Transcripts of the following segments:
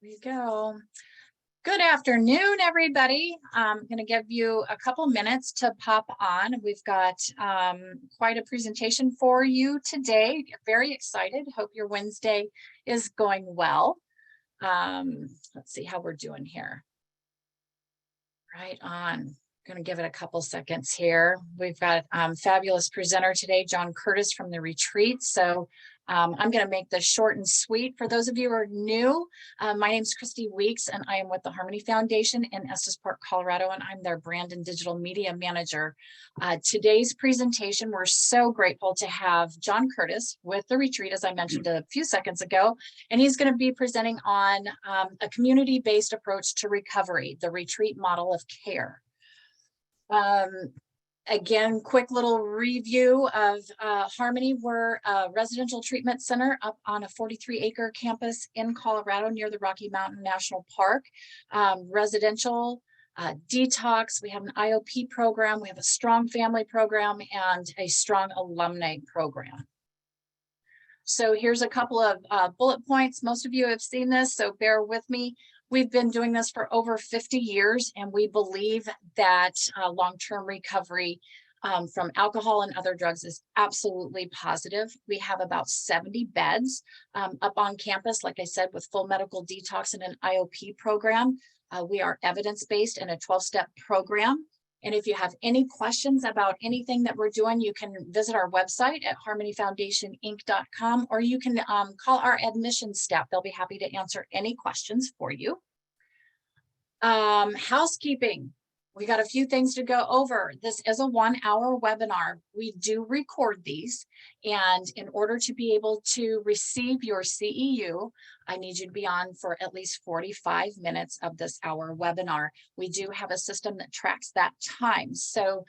We go. Good afternoon, everybody. I'm going to give you a couple minutes to pop on. We've got quite a presentation for you today. Very excited. Hope your Wednesday is going well. Let's see how we're doing here. Right on. Going to give it a couple seconds here. We've got fabulous presenter today, John Curtis from the retreat. So I'm going to make this short and sweet. For those of you who are new, my name is Christy Weeks, and I am with the Harmony Foundation in Estes Park, Colorado, and I'm their brand and digital media manager. Today's presentation, we're so grateful to have John Curtis with the retreat, as I mentioned a few seconds ago, and he's going to be presenting on a community-based approach to recovery, the retreat model of care. Again, quick little review of Harmony. We're a residential treatment center up on a 43-acre campus in Colorado near the Rocky Mountain National Park. Residential detox, we have an IOP program, we have a strong family program, and a strong alumni program. So here's a couple of bullet points. Most of you have seen this, so bear with me. We've been doing this for over 50 years, and we believe that long-term recovery from alcohol and other drugs is absolutely positive. We have about 70 beds up on campus, like I said, with full medical detox and an IOP program. We are evidence-based in a 12-step program. And if you have any questions about anything that we're doing, you can visit our website at harmonyfoundationinc.com, or you can call our admissions staff. They'll be happy to answer any questions for you. Housekeeping. We got a few things to go over. This is a 1-hour webinar. We do record these, and in order to be able to receive your CEU, I need you to be on for at least 45 minutes of this hour webinar. We do have a system that tracks that time. So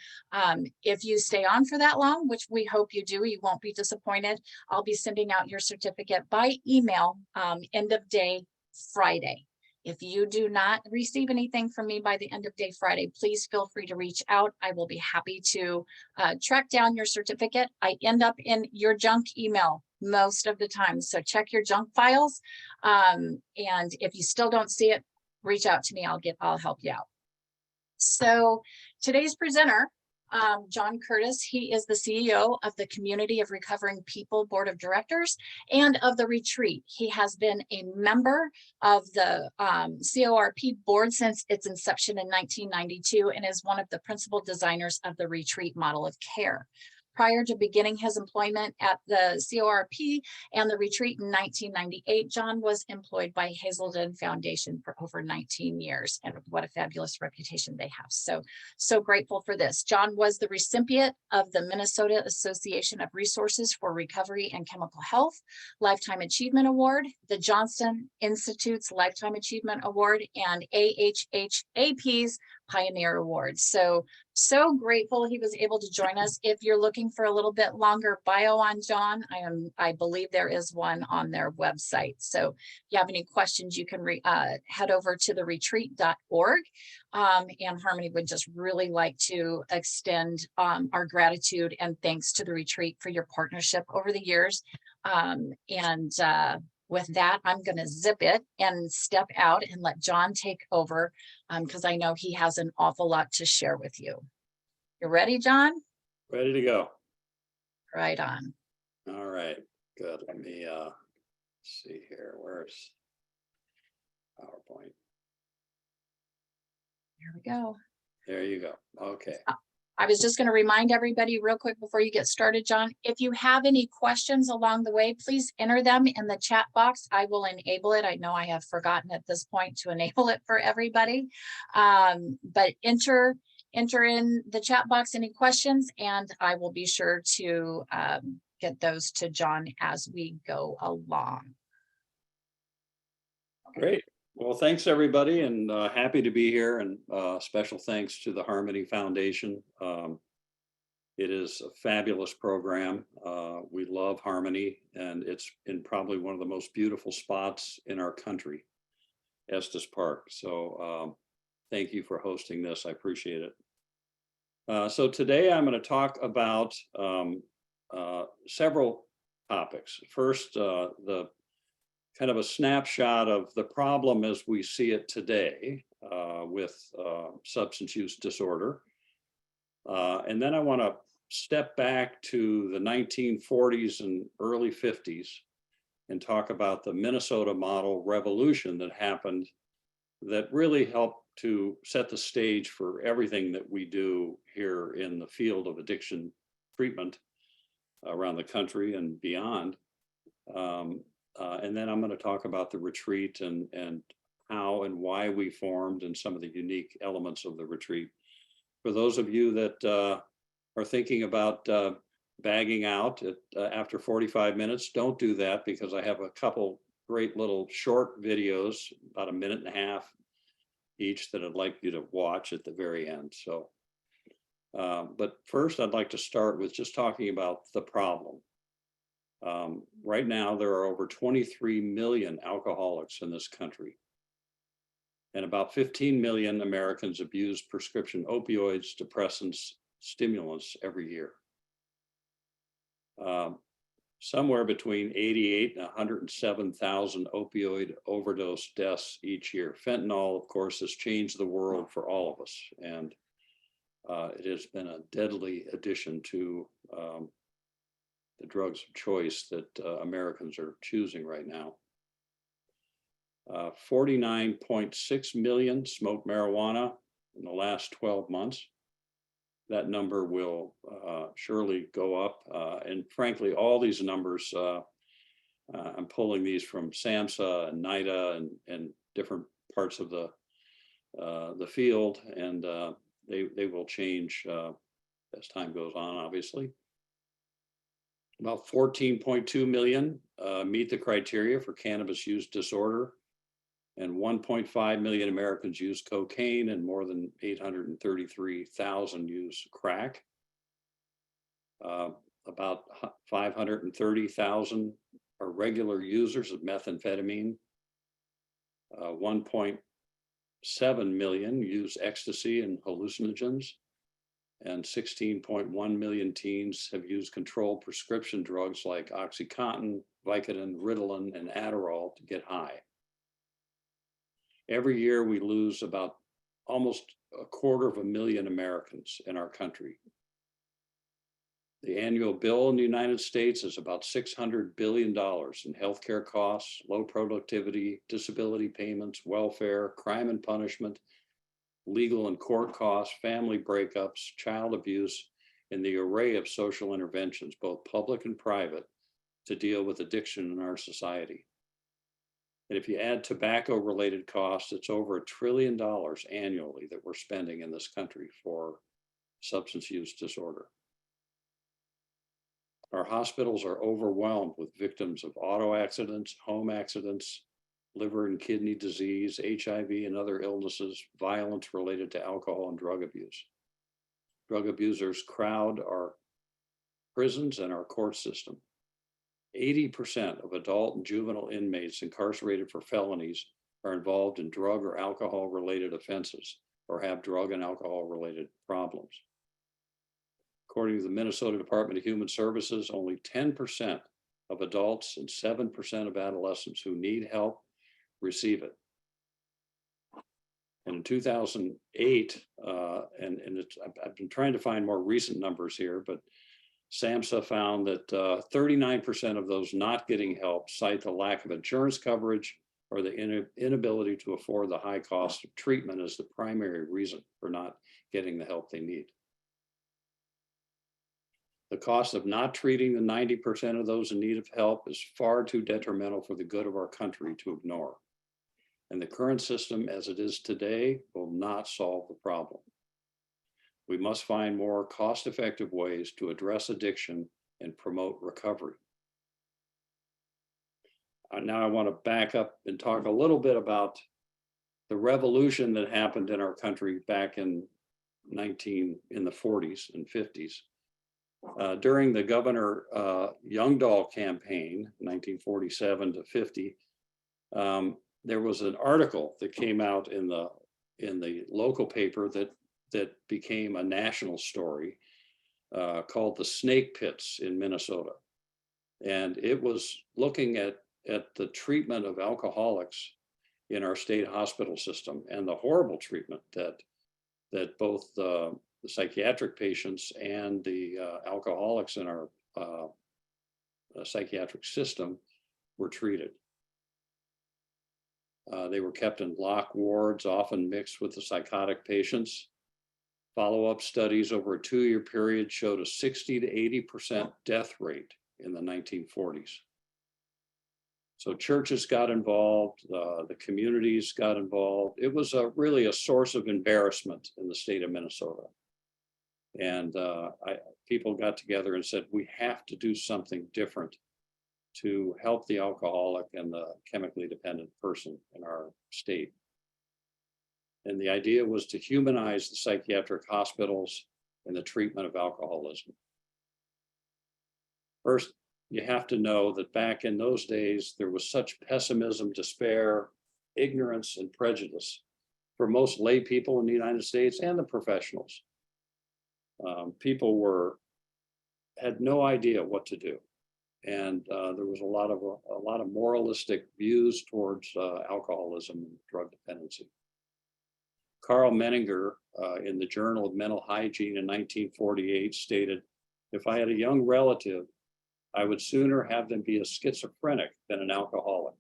if you stay on for that long, which we hope you do, you won't be disappointed. I'll be sending out your certificate by email end of day Friday. If you do not receive anything from me by the end of day Friday, please feel free to reach out. I will be happy to track down your certificate. I end up in your junk email most of the time, so check your junk files. And if you still don't see it, reach out to me. I'll help you out. So today's presenter, John Curtis, he is the CEO of the Community of Recovering People Board of Directors and of the retreat. He has been a member of the CORP board since its inception in 1992 and is one of the principal designers of the retreat model of care. Prior to beginning his employment at the CORP and the retreat in 1998, John was employed by Hazelden Foundation for over 19 years, and what a fabulous reputation they have. So grateful for this. John was the recipient of the Minnesota Association of Resources for Recovery and Chemical Health Lifetime Achievement Award, the Johnston Institute's Lifetime Achievement Award, and AHHAP's Pioneer Award. So grateful he was able to join us. If you're looking for a little bit longer bio on John, I believe there is one on their website. So if you have any questions, you can head over to theretreat.org. And Harmony would just really like to extend our gratitude and thanks to the retreat for your partnership over the years. With that, I'm going to zip it and step out and let John take over because I know he has an awful lot to share with you. You ready, John? Ready to go. Right on. All right, good. Let me see here. Where's PowerPoint? Here we go. There you go. Okay. I was just going to remind everybody real quick before you get started, John, if you have any questions along the way, please enter them in the chat box. I will enable it. I know I have forgotten at this point to enable it for everybody, but enter in the chat box any questions, and I will be sure to get those to John as we go along. Great. Well, thanks everybody, and happy to be here, and special thanks to the Harmony Foundation. It is a fabulous program. We love Harmony, and it's in probably one of the most beautiful spots in our country, Estes Park. So thank you for hosting this. I appreciate it. So today I'm going to talk about several topics. First, the kind of a snapshot of the problem as we see it today with substance use disorder. And then I want to step back to the 1940s and early 50s and talk about the Minnesota model revolution that happened that really helped to set the stage for everything that we do here in the field of addiction treatment around the country and beyond. And then I'm going to talk about the retreat and how and why we formed and some of the unique elements of the retreat. For those of you that are thinking about bagging out after 45 minutes, don't do that, because I have a couple great little short videos, about 1.5 minutes each, that I'd like you to watch at the very end. So, but first I'd like to start with just talking about the problem. Right now, there are over 23 million alcoholics in this country, and about 15 million Americans abuse prescription opioids, depressants, stimulants every year. Somewhere between 88 and 107,000 opioid overdose deaths each year. Fentanyl, of course, has changed the world for all of us, and it has been a deadly addition to the drugs of choice that Americans are choosing right now. 49.6 million smoked marijuana in the last 12 months. That number will surely go up. And frankly, all these numbers, I'm pulling these from SAMHSA and NIDA and different parts of the field, and they will change as time goes on, obviously. About 14.2 million meet the criteria for cannabis use disorder, and 1.5 million Americans use cocaine, and more than 833,000 use crack. About 530,000 are regular users of methamphetamine. 1.7 million use ecstasy and hallucinogens, and 16.1 million teens have used controlled prescription drugs like OxyContin, Vicodin, Ritalin, and Adderall to get high. Every year we lose about almost 250,000 Americans in our country. The annual bill in the United States is about $600 billion in healthcare costs, low productivity, disability payments, welfare, crime and punishment, legal and court costs, family breakups, child abuse, and the array of social interventions, both public and private, to deal with addiction in our society. And if you add tobacco-related costs, it's over $1 trillion annually that we're spending in this country for substance use disorder. Our hospitals are overwhelmed with victims of auto accidents, home accidents, liver and kidney disease, HIV and other illnesses, violence related to alcohol and drug abuse. Drug abusers crowd our prisons and our court system. 80% of adult and juvenile inmates incarcerated for felonies are involved in drug or alcohol related offenses or have drug and alcohol related problems. According to the Minnesota Department of Human Services, only 10% of adults and 7% of adolescents who need help receive it. And in 2008, I've been trying to find more recent numbers here, but SAMHSA found that 39% of those not getting help cite the lack of insurance coverage or the inability to afford the high cost of treatment as the primary reason for not getting the help they need. The cost of not treating the 90% of those in need of help is far too detrimental for the good of our country to ignore. And the current system as it is today will not solve the problem. We must find more cost-effective ways to address addiction and promote recovery. Now I want to back up and talk a little bit about the revolution that happened in our country back in the 40s and 50s. During the Governor Youngdahl campaign, 1947 to 50, there was an article that came out in the local paper that became a national story called The Snake Pits in Minnesota. And it was looking at at the treatment of alcoholics in our state hospital system and the horrible treatment that both the psychiatric patients and the alcoholics in our psychiatric system were treated. They were kept in block wards, often mixed with the psychotic patients. Follow-up studies over a 2-year period showed a 60 to 80% death rate in the 1940s. So churches got involved, the communities got involved. It was really a source of embarrassment in the state of Minnesota. And people got together and said, we have to do something different to help the alcoholic and the chemically dependent person in our state. And the idea was to humanize the psychiatric hospitals and the treatment of alcoholism. First, you have to know that back in those days, there was such pessimism, despair, ignorance, and prejudice for most lay people in the United States and the professionals. People had no idea what to do. And there was a lot of moralistic views towards alcoholism and drug dependency. Carl Menninger, in the Journal of Mental Hygiene in 1948, stated, "If I had a young relative, I would sooner have them be a schizophrenic than an alcoholic.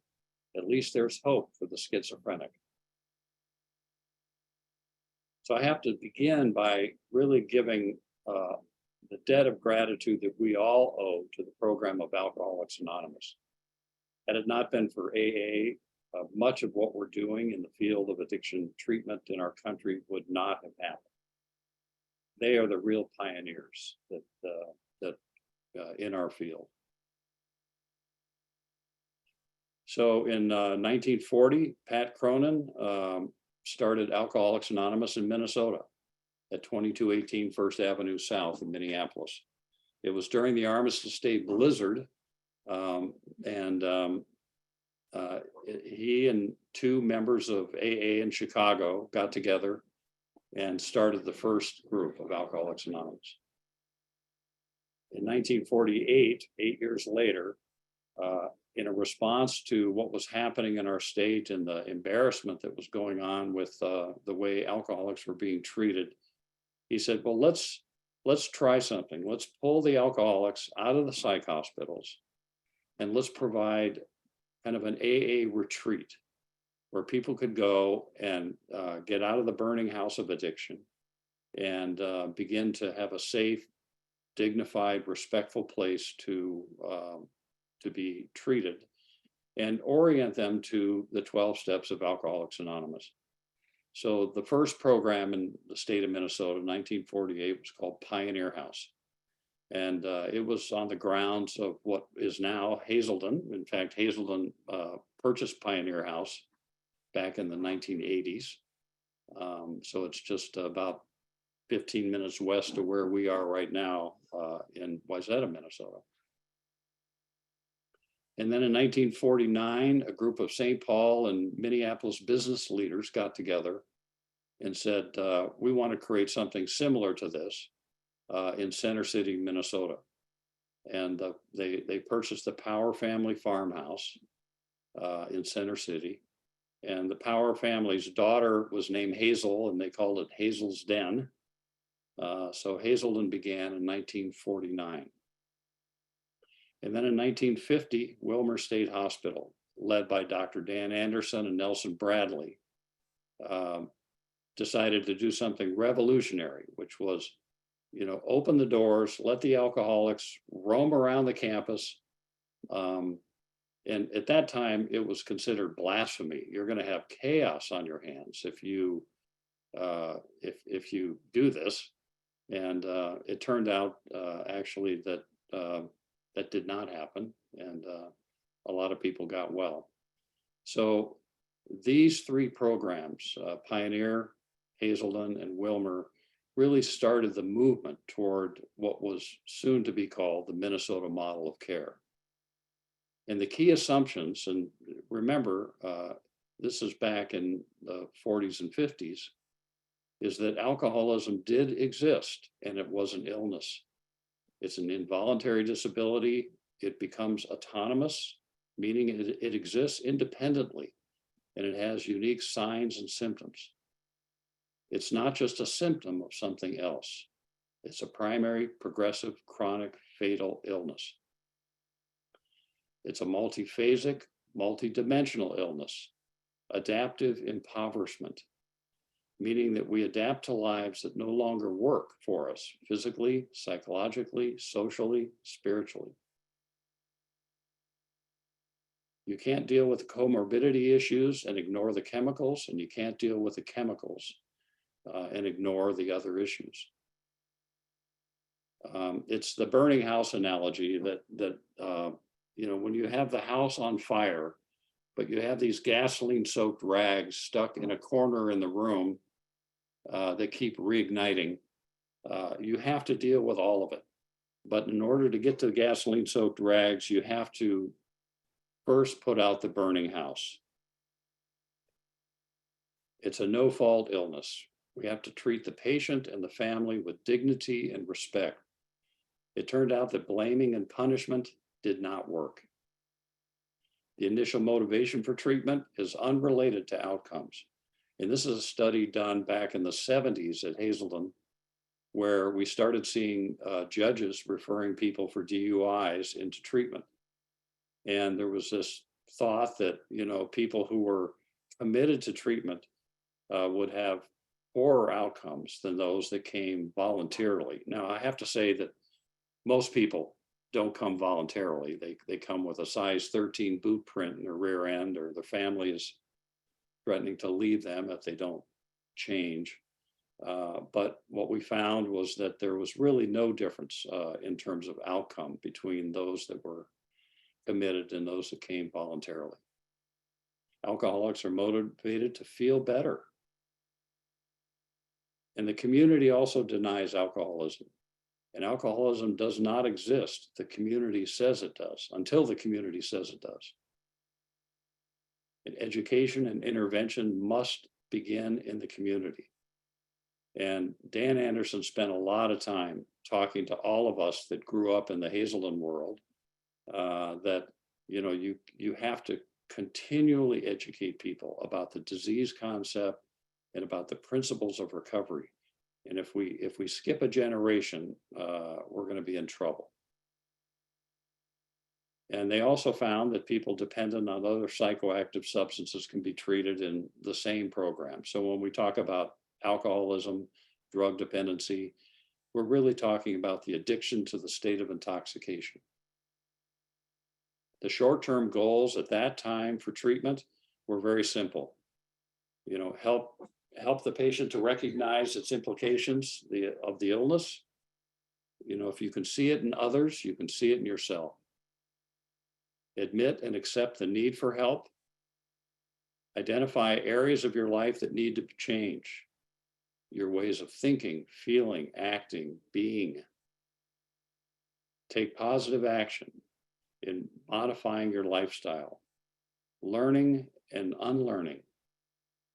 At least there's hope for the schizophrenic." So I have to begin by really giving the debt of gratitude that we all owe to the program of Alcoholics Anonymous. Had it not been for AA, much of what we're doing in the field of addiction treatment in our country would not have happened. They are the real pioneers that in our field. So in 1940, Pat Cronin started Alcoholics Anonymous in Minnesota at 2218 First Avenue South in Minneapolis. It was during the Armistice Day blizzard, he and 2 members of AA in Chicago got together and started the first group of Alcoholics Anonymous. In 1948, 8 years later, in a response to what was happening in our state and the embarrassment that was going on with the way alcoholics were being treated, he said, well, let's try something. Let's pull the alcoholics out of the psych hospitals and let's provide kind of an AA retreat where people could go and get out of the burning house of addiction and begin to have a safe, dignified, respectful place to be treated and orient them to the 12 steps of Alcoholics Anonymous. So the first program in the state of Minnesota in 1948 was called Pioneer House. And it was on the grounds of what is now Hazelden. In fact, Hazelden purchased Pioneer House back in the 1980s. So it's just about 15 minutes west of where we are right now in Wayzata, Minnesota. And then in 1949, a group of St. Paul and Minneapolis business leaders got together and said, we want to create something similar to this in Center City, Minnesota. And they purchased the Power Family Farmhouse in Center City. And the Power family's daughter was named Hazel, and they called it Hazel's Den. So Hazelden began in 1949. And then in 1950, Wilmer State Hospital, led by Dr. Dan Anderson and Nelson Bradley, decided to do something revolutionary, which was, open the doors, let the alcoholics roam around the campus. And at that time, it was considered blasphemy. You're going to have chaos on your hands if you do this. And it turned out actually that that did not happen, and a lot of people got well. So these 3 programs, Pioneer, Hazelden, and Wilmer, really started the movement toward what was soon to be called the Minnesota Model of Care. And the key assumptions, and remember, this is back in the 40s and 50s, is that alcoholism did exist and it was an illness. It's an involuntary disability. It becomes autonomous meaning it exists independently and it has unique signs and symptoms. It's not just a symptom of something else. It's a primary, progressive, chronic, fatal illness. It's a multiphasic, multidimensional illness, adaptive impoverishment, meaning that we adapt to lives that no longer work for us physically, psychologically, socially, spiritually. You can't deal with comorbidity issues and ignore the chemicals, and you can't deal with the chemicals and ignore the other issues. It's the burning house analogy that when you have the house on fire, but you have these gasoline-soaked rags stuck in a corner in the room that keep reigniting. You have to deal with all of it. But in order to get to the gasoline-soaked rags, you have to first put out the burning house. It's a no-fault illness. We have to treat the patient and the family with dignity and respect. It turned out that blaming and punishment did not work. The initial motivation for treatment is unrelated to outcomes. And this is a study done back in the 70s at Hazelden, where we started seeing judges referring people for DUIs into treatment. And there was this thought that, people who were committed to treatment would have poorer outcomes than those that came voluntarily. Now, I have to say that most people don't come voluntarily. They come with a size 13 boot print in their rear end, or their family is threatening to leave them if they don't change. But what we found was that there was really no difference in terms of outcome between those that were committed and those that came voluntarily. Alcoholics are motivated to feel better. And the community also denies alcoholism. And alcoholism does not exist. The community says it does, until the community says it does. And education and intervention must begin in the community. And Dan Anderson spent a lot of time talking to all of us that grew up in the Hazelden world, that you have to continually educate people about the disease concept and about the principles of recovery. And if we skip a generation, we're going to be in trouble. And they also found that people dependent on other psychoactive substances can be treated in the same program. So when we talk about alcoholism, drug dependency, we're really talking about the addiction to the state of intoxication. The short-term goals at that time for treatment were very simple. Help the patient to recognize its implications of the illness. If you can see it in others, you can see it in yourself. Admit and accept the need for help. Identify areas of your life that need to change. Your ways of thinking, feeling, acting, being. Take positive action in modifying your lifestyle, learning and unlearning.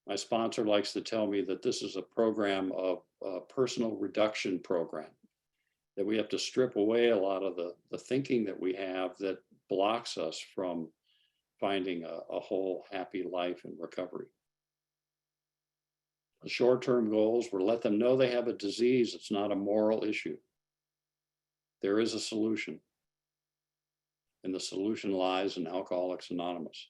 My sponsor likes to tell me that this is a program of a personal reduction program, that we have to strip away a lot of the thinking that we have that blocks us from finding a whole happy life in recovery. The short-term goals were let them know they have a disease. It's not a moral issue. There is a solution. And the solution lies in Alcoholics Anonymous.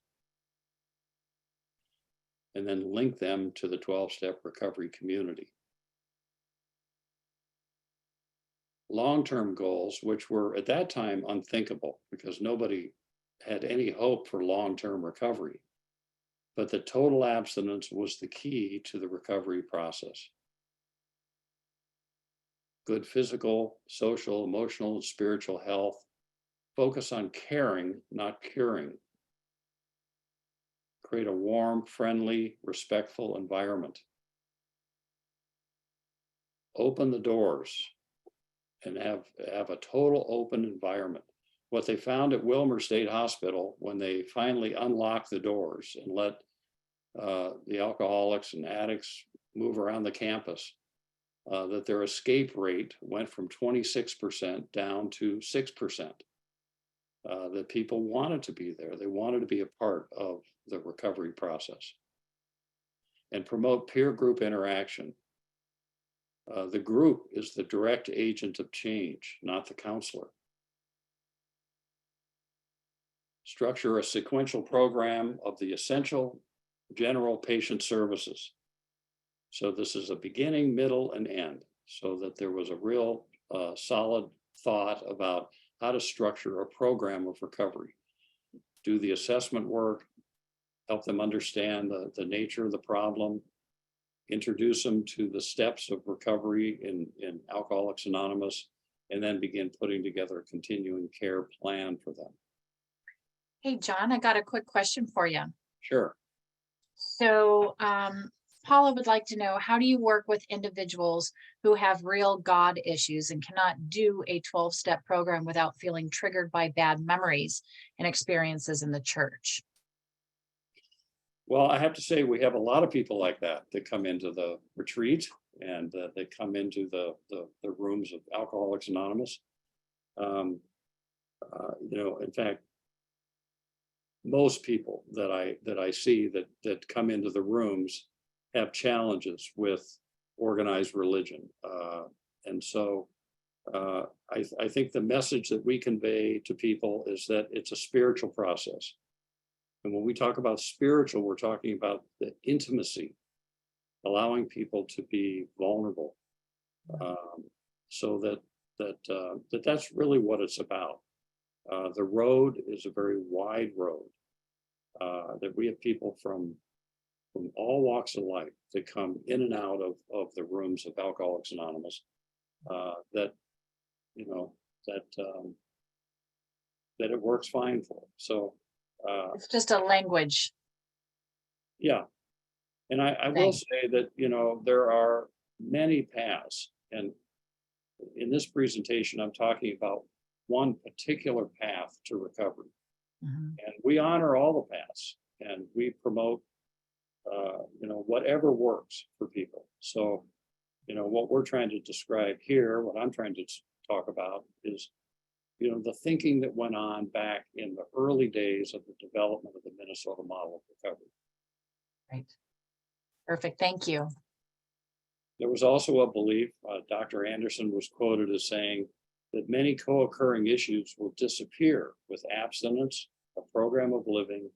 And then link them to the 12-step recovery community. Long-term goals, which were at that time unthinkable because nobody had any hope for long-term recovery, but the total abstinence was the key to the recovery process. Good physical, social, emotional, and spiritual health. Focus on caring, not curing. Create a warm, friendly, respectful environment. Open the doors and have a total open environment. What they found at Wilmer State Hospital when they finally unlocked the doors and let the alcoholics and addicts move around the campus, that their escape rate went from 26% down to 6%. that people wanted to be there. They wanted to be a part of the recovery process and promote peer group interaction. The group is the direct agent of change, not the counselor. Structure a sequential program of the essential general patient services. So this is a beginning, middle, and end, so that there was a real solid thought about how to structure a program of recovery. Do the assessment work, help them understand the nature of the problem, introduce them to the steps of recovery in Alcoholics Anonymous, and then begin putting together a continuing care plan for them. Hey, John, I got a quick question for you. Sure. So, Paula would like to know, how do you work with individuals who have real God issues and cannot do a 12-step program without feeling triggered by bad memories and experiences in the church? Well, I have to say, we have a lot of people like that come into the retreat, and they come into the rooms of Alcoholics Anonymous. You know, in fact, most people that I see that come into the rooms have challenges with organized religion, and so I think the message that we convey to people is that it's a spiritual process. And when we talk about spiritual, we're talking about the intimacy, allowing people to be vulnerable, so that's really what it's about. The road is a very wide road. That we have people from all walks of life that come in and out of the rooms of Alcoholics Anonymous. That you know that it works fine for. So. It's just a language Yeah. And I will say that, you know, there are many paths. And in this presentation, I'm talking about one particular path to recovery. Mhm. And we honor all the paths, and we promote, you know, whatever works for people. So, you know, what we're trying to describe here, what I'm trying to talk about is, you know, the thinking that went on back in the early days of the development of the Minnesota model of recovery. Right. Perfect. Thank you. There was also a belief, Dr. Anderson was quoted as saying that many co-occurring issues will disappear with abstinence, a program of living,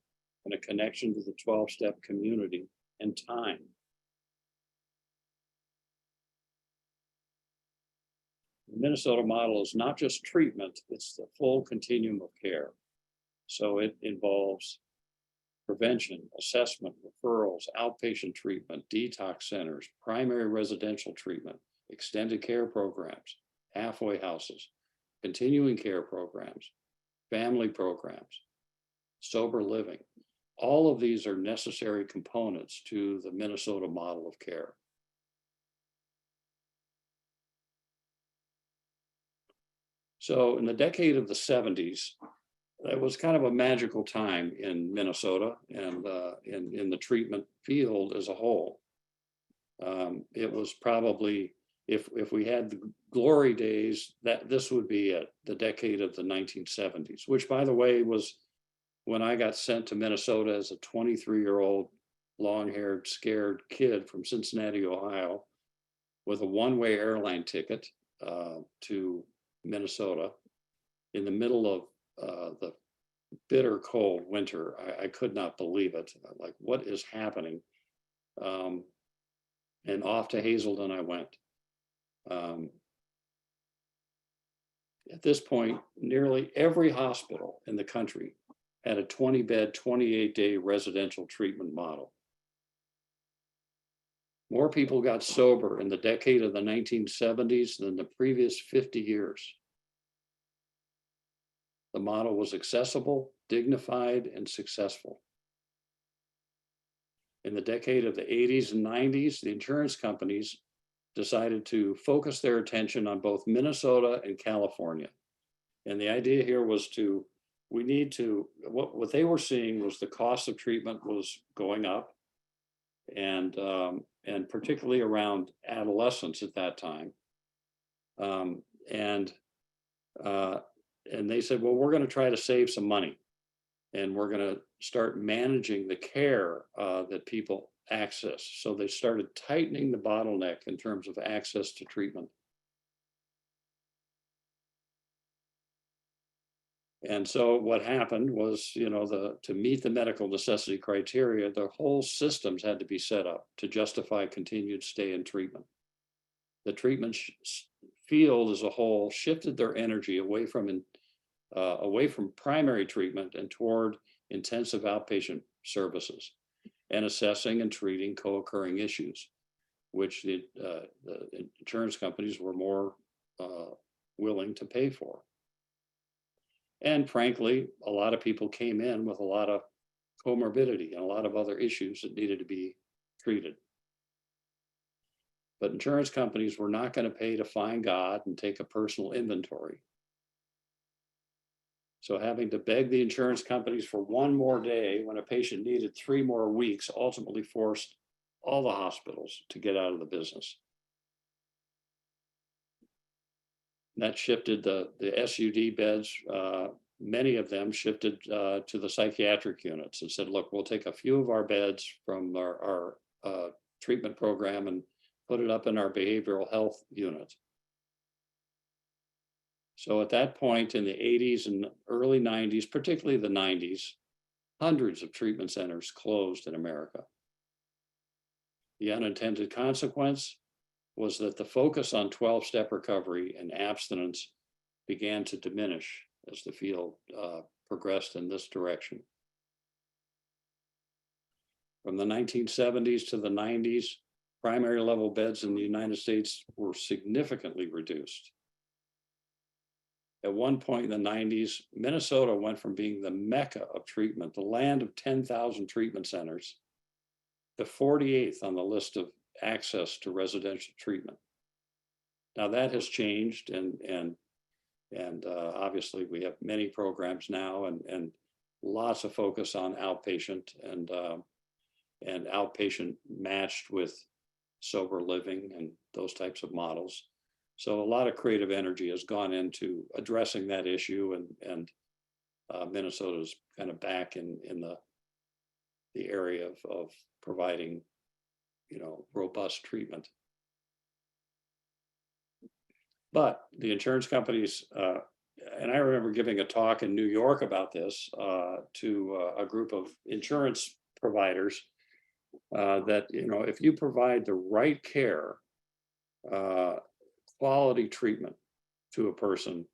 and a connection to the 12-step community and time. The Minnesota model is not just treatment, it's the full continuum of care. So it involves prevention, assessment, referrals, outpatient treatment, detox centers, primary residential treatment, extended care programs, halfway houses, continuing care programs, family programs, sober living. All of these are necessary components to the Minnesota model of care. So in the decade of the 70s, it was kind of a magical time in Minnesota and in the treatment field as a whole. It was probably, if we had the glory days, that this would be the decade of the 1970s, which, by the way, was when I got sent to Minnesota as a 23-year-old long-haired, scared kid from Cincinnati, Ohio, with a one-way airline ticket to Minnesota in the middle of the bitter cold winter. I could not believe it. Like, what is happening? And off to Hazelden I went. At this point, nearly every hospital in the country had a 20-bed, 28-day residential treatment model. More people got sober in the decade of the 1970s than the previous 50 years. The model was accessible, dignified, and successful. In the decade of the 80s and 90s, the insurance companies decided to focus their attention on both Minnesota and California. And the idea here was what they were seeing was the cost of treatment was going up, and particularly around adolescents at that time. and they said, well, we're going to try to save some money, and we're going to start managing the care that people access. So they started tightening the bottleneck in terms of access to treatment. And so what happened was, to meet the medical necessity criteria, the whole systems had to be set up to justify continued stay in treatment. The treatment field as a whole shifted their energy away from primary treatment and toward intensive outpatient services and assessing and treating co-occurring issues, which the insurance companies were more willing to pay for. And frankly, a lot of people came in with a lot of comorbidity and a lot of other issues that needed to be treated. But insurance companies were not going to pay to find God and take a personal inventory. So having to beg the insurance companies for one more day when a patient needed 3 more weeks ultimately forced all the hospitals to get out of the business. That shifted the SUD beds. Many of them shifted to the psychiatric units and said, look, we'll take a few of our beds from our treatment program and put it up in our behavioral health unit. So at that point in the 80s and early 90s, particularly the 90s, hundreds of treatment centers closed in America. The unintended consequence was that the focus on 12-step recovery and abstinence began to diminish as the field progressed in this direction. From the 1970s to the 90s, primary level beds in the United States were significantly reduced. At one point in the 90s, Minnesota went from being the mecca of treatment, the land of 10,000 treatment centers, to 48th on the list of access to residential treatment. Now that has changed, and obviously we have many programs now, and lots of focus on outpatient and outpatient matched with sober living and those types of models. So a lot of creative energy has gone into addressing that issue, and Minnesota's kind of back in the area of providing, robust treatment. But the insurance companies, and I remember giving a talk in New York about this to a group of insurance providers, that, if you provide the right care, quality treatment to a person,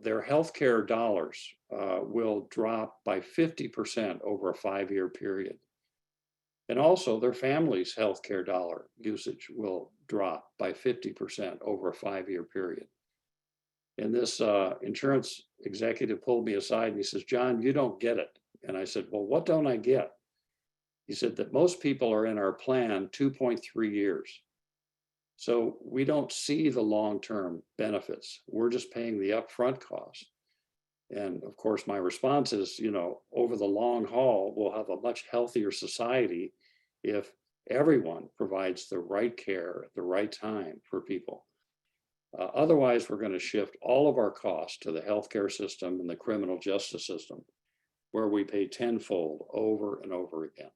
their healthcare dollars will drop by 50% over a 5-year period. And also their family's healthcare dollar usage will drop by 50% over a 5-year period. And this insurance executive pulled me aside and he says, John, you don't get it. And I said, well, what don't I get? He said that most people are in our plan 2.3 years. So we don't see the long-term benefits. We're just paying the upfront cost. And of course, my response is, over the long haul, we'll have a much healthier society if everyone provides the right care at the right time for people. Otherwise, we're going to shift all of our costs to the healthcare system and the criminal justice system, where we pay tenfold over and over again.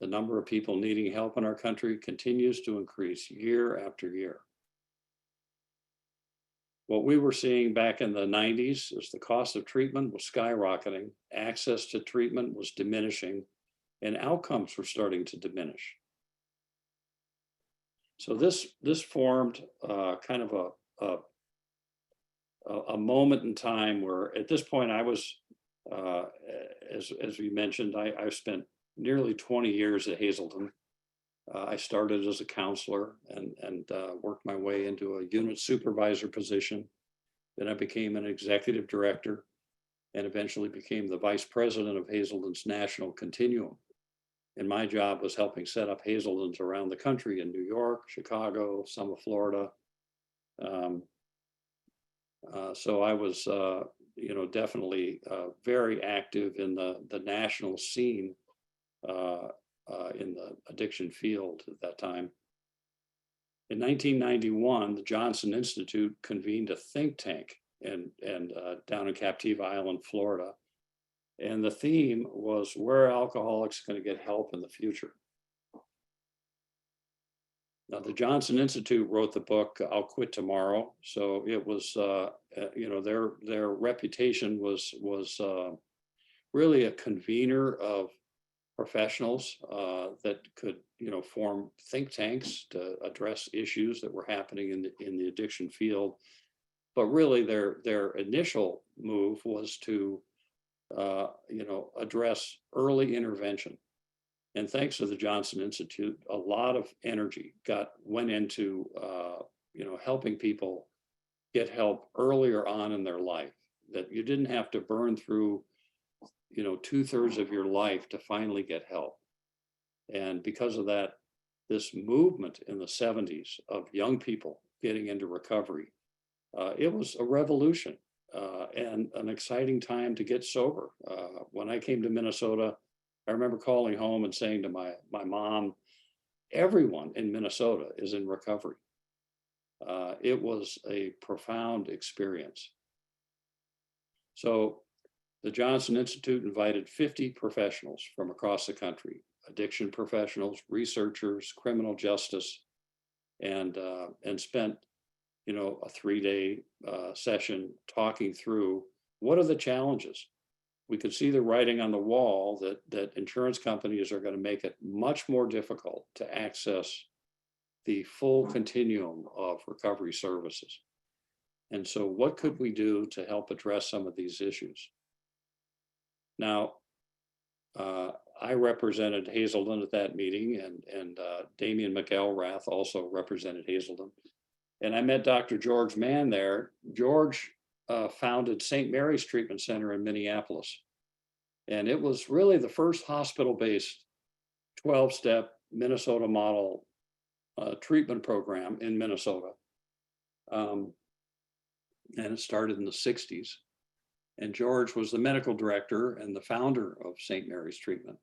The number of people needing help in our country continues to increase year after year. What we were seeing back in the 90s is the cost of treatment was skyrocketing, access to treatment was diminishing, and outcomes were starting to diminish. So this formed kind of a moment in time where, at this point, I was, as we mentioned, I spent nearly 20 years at Hazelden. I started as a counselor and worked my way into a unit supervisor position. Then I became an executive director and eventually became the vice president of Hazelden's National Continuum. And my job was helping set up Hazelden's around the country in New York, Chicago, some of Florida. So I was, definitely very active in the national scene in the addiction field at that time. In 1991, the Johnson Institute convened a think tank down in Captiva Island, Florida. And the theme was, where are alcoholics going to get help in the future? Now, the Johnson Institute wrote the book, I'll Quit Tomorrow. So it was, their reputation was really a convener of professionals that could, form think tanks to address issues that were happening in the addiction field. But really, their initial move was to, address early intervention. And thanks to the Johnson Institute, a lot of energy went into, helping people get help earlier on in their life. That you didn't have to burn through, 2/3 of your life to finally get help. And because of that, this movement in the 70s of young people getting into recovery, it was a revolution and an exciting time to get sober. When I came to Minnesota, I remember calling home and saying to my mom, everyone in Minnesota is in recovery. It was a profound experience. So the Johnson Institute invited 50 professionals from across the country, addiction professionals, researchers, criminal justice, and spent, a 3-day session talking through what are the challenges. We could see the writing on the wall that insurance companies are going to make it much more difficult to access the full continuum of recovery services. And so what could we do to help address some of these issues? Now, I represented Hazelden at that meeting, and Damian McElrath also represented Hazelden. And I met Dr. George Mann there. George founded St. Mary's Treatment Center in Minneapolis. And it was really the first hospital-based 12-step Minnesota model treatment program in Minnesota. And it started in the 60s. And George was the medical director and the founder of St. Mary's Treatment.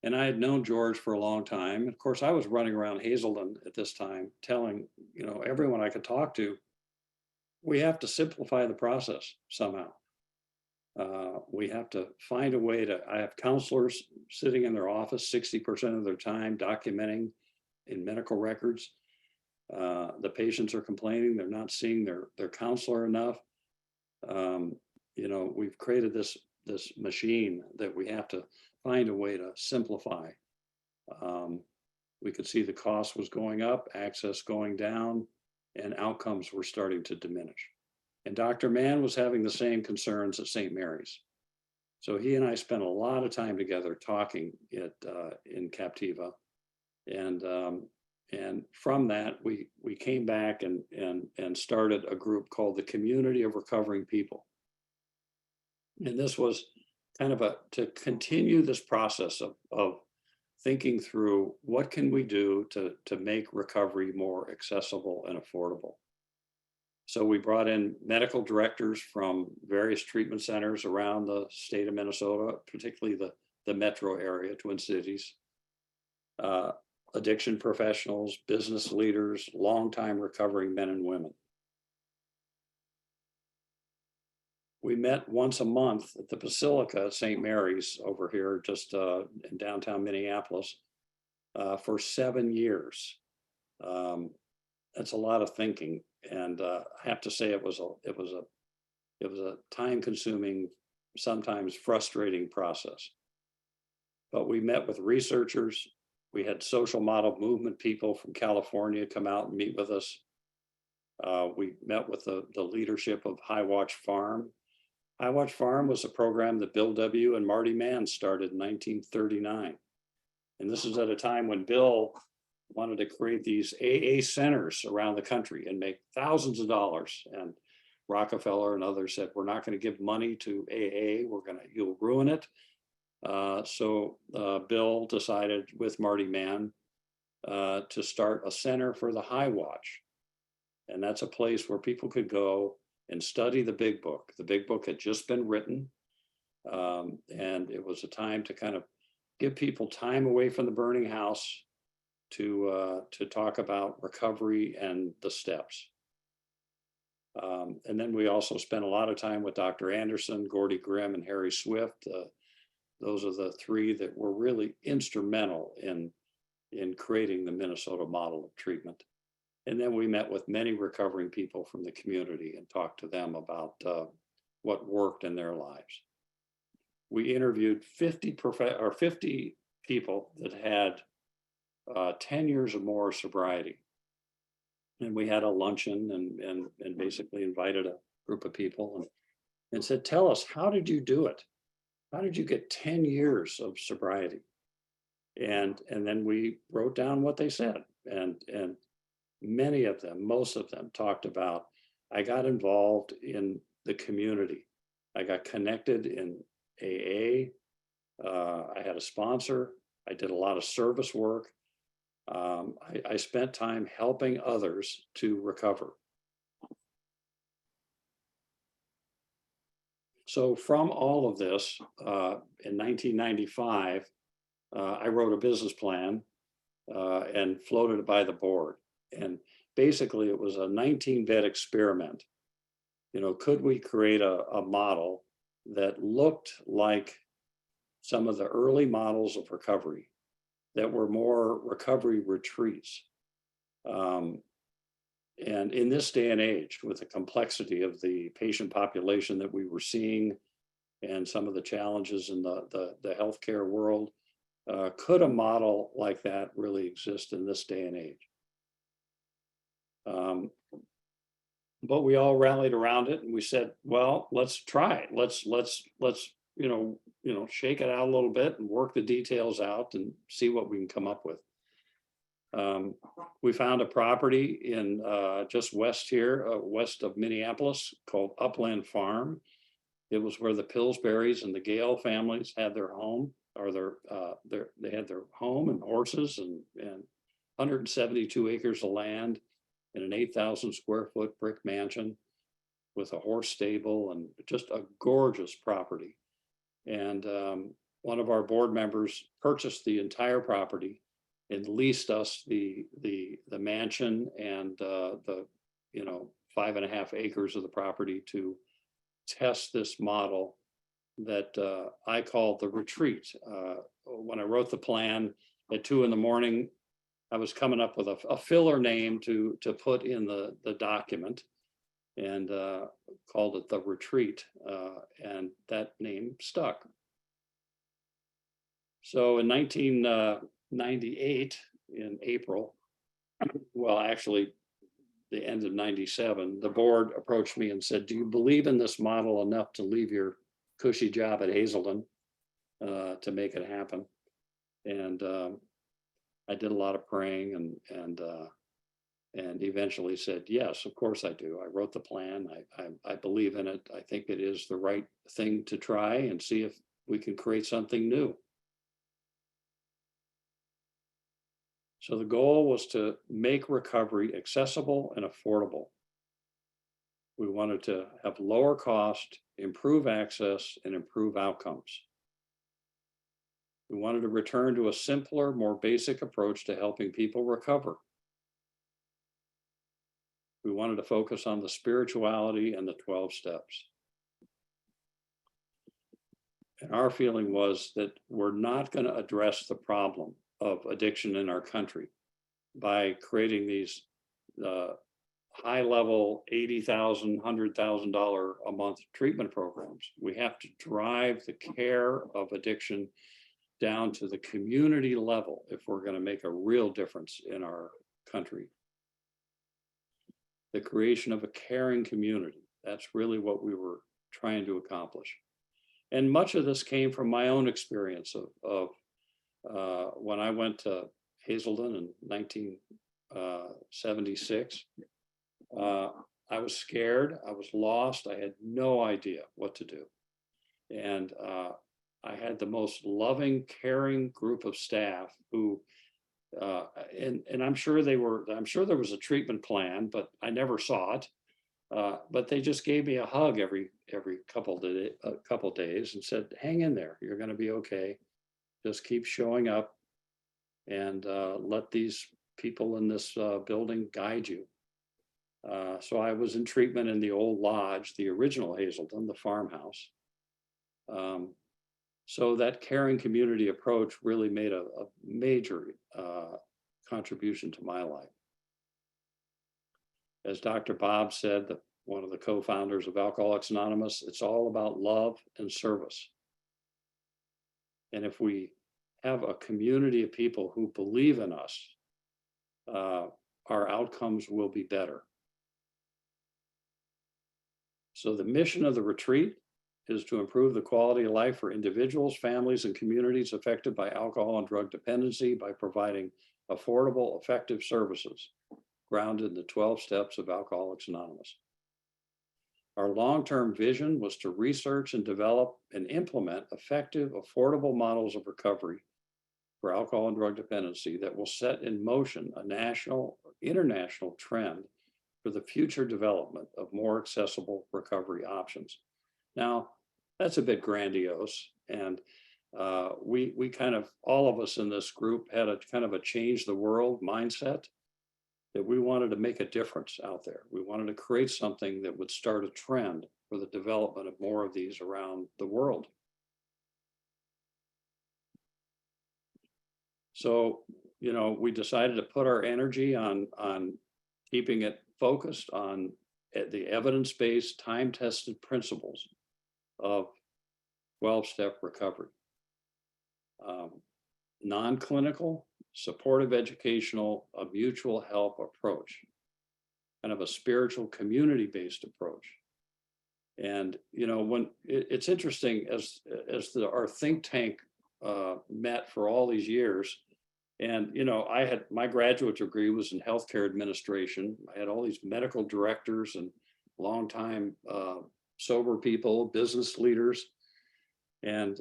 And I had known George for a long time. Of course, I was running around Hazelden at this time, telling everyone I could talk to, we have to simplify the process somehow. We have to find a way to, I have counselors sitting in their office 60% of their time documenting in medical records. The patients are complaining they're not seeing their counselor enough. We've created this machine that we have to find a way to simplify. We could see the cost was going up, access going down, and outcomes were starting to diminish. And Dr. Mann was having the same concerns at St. Mary's. So he and I spent a lot of time together talking in Captiva. And from that, we came back and started a group called the Community of Recovering People. And this was kind of to continue this process of thinking through what can we do to make recovery more accessible and affordable. So we brought in medical directors from various treatment centers around the state of Minnesota, particularly the metro area, Twin Cities, addiction professionals, business leaders, longtime recovering men and women. We met once a month at the Basilica at St. Mary's over here, just in downtown Minneapolis, for 7 years. That's a lot of thinking, and I have to say it was a time-consuming, sometimes frustrating process. But we met with researchers. We had social model movement people from California come out and meet with us. We met with the leadership of High Watch Farm. High Watch Farm was a program that Bill W. and Marty Mann started in 1939. And this was at a time when Bill wanted to create these AA centers around the country and make thousands of dollars. And Rockefeller and others said, we're not going to give money to AA, you'll ruin it. So Bill decided with Marty Mann to start a center for the High Watch. And that's a place where people could go and study the Big Book. The Big Book had just been written. And it was a time to kind of give people time away from the burning house to talk about recovery and the steps. And then we also spent a lot of time with Dr. Anderson, Gordy Grimm, and Harry Swift. Those are the three that were really instrumental in creating the Minnesota model of treatment. And then we met with many recovering people from the community and talked to them about what worked in their lives. We interviewed 50 people that had 10 years or more sobriety. And we had a luncheon and basically invited a group of people and said, tell us, how did you do it? How did you get 10 years of sobriety? And then we wrote down what they said. And many of them, most of them talked about, I got involved in the community. I got connected in AA. I had a sponsor. I did a lot of service work. I spent time helping others to recover. So from all of this, in 1995, I wrote a business plan and floated it by the board. And basically it was a 19-bed experiment. You know, could we create a model that looked like some of the early models of recovery that were more recovery retreats? And in this day and age, with the complexity of the patient population that we were seeing and some of the challenges in the healthcare world, could a model like that really exist in this day and age? But we all rallied around it and we said, well, let's try it. Let's shake it out a little bit and work the details out and see what we can come up with. We found a property in just west here, west of Minneapolis, called Upland Farm. It was where the Pillsburys and the Gale families had their home, or they had their home and horses and 172 acres of land in an 8,000 square foot brick mansion with a horse stable and just a gorgeous property. And one of our board members purchased the entire property and leased us the mansion and the 5.5 acres of the property to test this model that I called the retreat. When I wrote the plan at 2 a.m, I was coming up with a filler name to put in the document, and called it the retreat, and that name stuck. So in 1998, in April, well, actually the end of 97, the board approached me and said, do you believe in this model enough to leave your cushy job at Hazelden to make it happen? And I did a lot of praying and eventually said, yes, of course I do. I wrote the plan. I believe in it. I think it is the right thing to try and see if we can create something new. So the goal was to make recovery accessible and affordable. We wanted to have lower cost, improve access, and improve outcomes. We wanted to return to a simpler, more basic approach to helping people recover. We wanted to focus on the spirituality and the 12 steps. And our feeling was that we're not going to address the problem of addiction in our country by creating these high-level $80,000, $100,000 a month treatment programs. We have to drive the care of addiction down to the community level if we're going to make a real difference in our country. The creation of a caring community, that's really what we were trying to accomplish. And much of this came from my own experience of when I went to Hazelden in 1976. I was scared, I was lost, I had no idea what to do. And I had the most loving, caring group of staff who, and I'm sure there was a treatment plan, but I never saw it. But they just gave me a hug every couple days and said, hang in there, you're going to be okay. Just keep showing up and let these people in this building guide you. So I was in treatment in the old lodge, the original Hazelton, the farmhouse. So that caring community approach really made a major contribution to my life. As Dr. Bob said, one of the co-founders of Alcoholics Anonymous, it's all about love and service. And if we have a community of people who believe in us, our outcomes will be better. So the mission of the retreat is to improve the quality of life for individuals, families, and communities affected by alcohol and drug dependency by providing affordable, effective services grounded in the 12 steps of Alcoholics Anonymous. Our long-term vision was to research and develop and implement effective, affordable models of recovery for alcohol and drug dependency that will set in motion a national or international trend for the future development of more accessible recovery options. Now, that's a bit grandiose, and we kind of, all of us in this group had a kind of a change the world mindset, that we wanted to make a difference out there. We wanted to create something that would start a trend for the development of more of these around the world. So, you know, we decided to put our energy on keeping it focused on the evidence-based, time-tested principles of 12-step recovery. Non-clinical, supportive educational, a mutual help approach, kind of a spiritual community-based approach. And, you know, when it's interesting, as our think tank met for all these years, and, you know, my graduate degree was in healthcare administration. I had all these medical directors and longtime sober people, business leaders. And,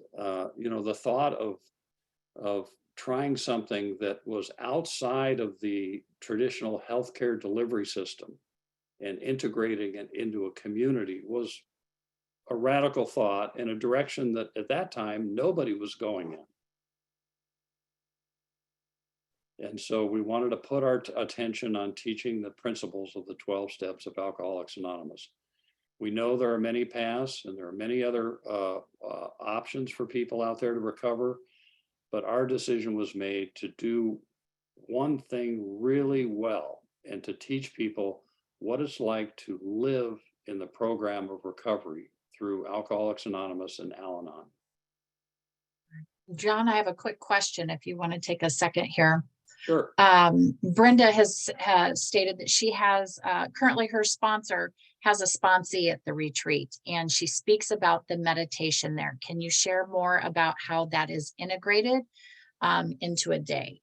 you know, the thought of trying something that was outside of the traditional healthcare delivery system and integrating it into a community was a radical thought in a direction that at that time nobody was going in. And so we wanted to put our attention on teaching the principles of the 12 steps of Alcoholics Anonymous. We know there are many paths and there are many other options for people out there to recover, but our decision was made to do one thing really well and to teach people what it's like to live in the program of recovery through Alcoholics Anonymous and Al-Anon. John, I have a quick question if you want to take a second here. Sure. Brenda has stated that she has currently her sponsor has a sponsee at the retreat, and she speaks about the meditation there. Can you share more about how that is integrated into a day?